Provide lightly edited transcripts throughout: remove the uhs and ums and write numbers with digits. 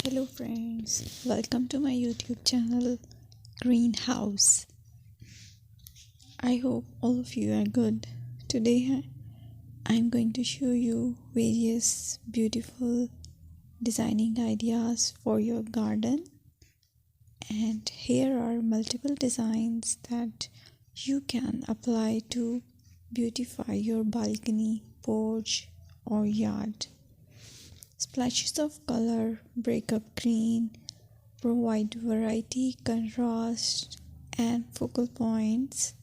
Hello friends, welcome to my YouTube channel Greenhouse. I hope all of you are good. Today I'm going to show you various beautiful designing ideas for your garden, and here are multiple designs that you can apply to beautify your balcony, porch or yard. Splashes of color break up green, provide variety, contrast, and focal points.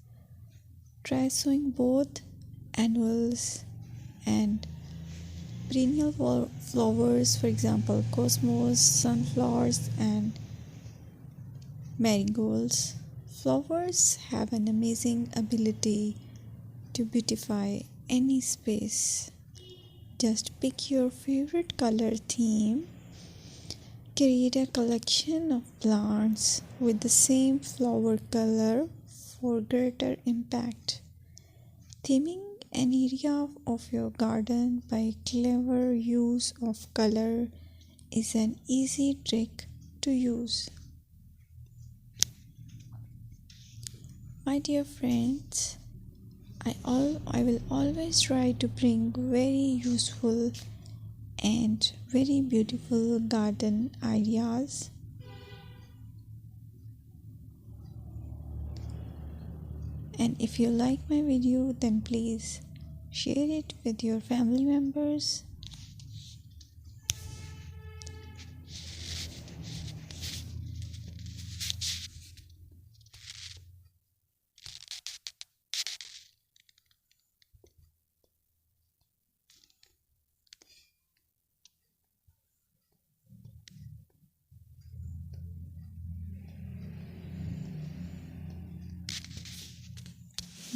Try sowing both annuals and perennial flowers, for example, cosmos, sunflowers, and marigolds. Flowers have an amazing ability to beautify any space. Just pick your favorite color theme. Create a collection of plants with the same flower color for greater impact. Theming an area of your garden by clever use of color is an easy trick to use. My dear friends, I will always try to bring very useful and very beautiful garden ideas. And if you like my video, then please share it with your family members.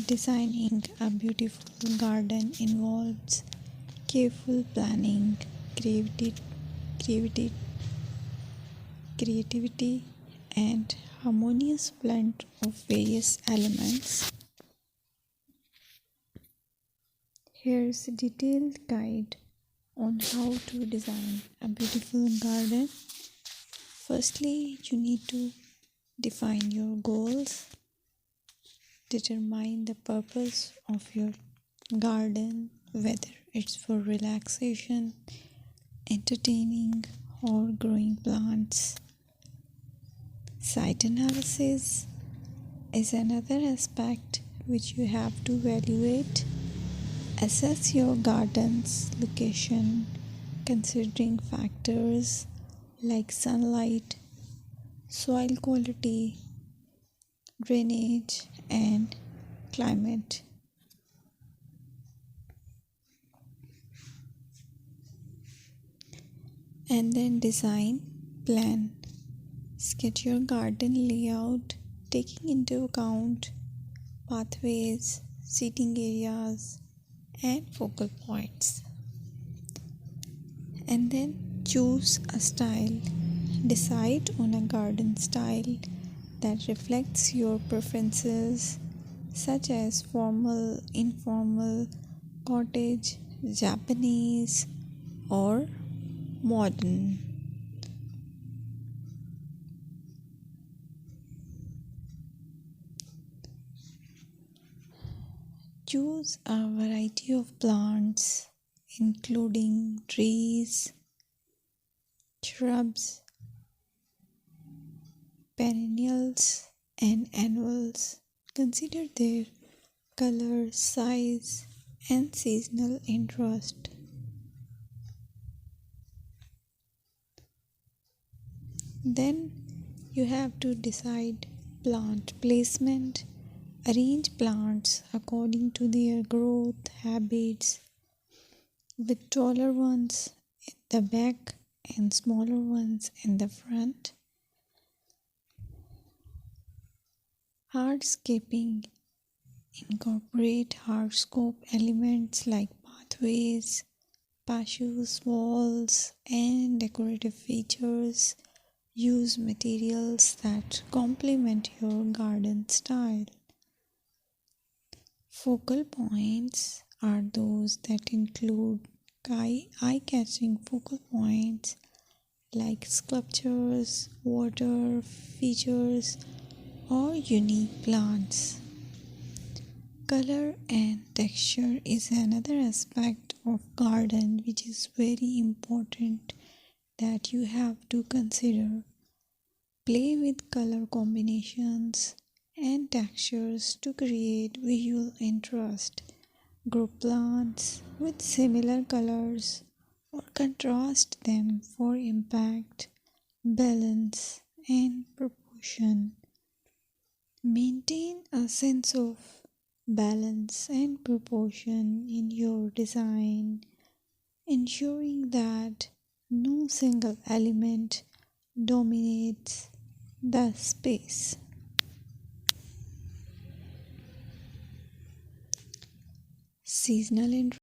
Designing a beautiful garden involves careful planning, creativity, creativity, and harmonious blend of various elements. Here's a detailed guide on how to design a beautiful garden. Firstly, you need to define your goals. Determine the purpose of your garden, whether it's for relaxation, entertaining, or growing plants. Site analysis is another aspect which you have to evaluate. Assess your garden's location, considering factors like sunlight, soil quality, drainage, and climate. And then design plan. Sketch your garden layout, taking into account pathways, seating areas, and focal points. And then choose a style. Decide on a garden style that reflects your preferences, such as formal, informal, cottage, Japanese, or modern. Choose a variety of plants, including trees, shrubs, perennials, and annuals. Consider their color, size, and seasonal interest. Then you have to decide plant placement. Arrange plants according to their growth habits, with taller ones in the back and smaller ones in the front. Hardscaping. Incorporate hardscape elements like pathways, patios, walls, and decorative features. Use materials that complement your garden style. Focal points are those that include eye-catching focal points like sculptures, water features, or unique plants. Color and texture is another aspect of garden which is very important that you have to consider. Play with color combinations and textures to create visual interest. Group plants with similar colors or contrast them for impact, balance, and proportion. Maintain a sense of balance and proportion in your design, ensuring that no single element dominates the space. Seasonal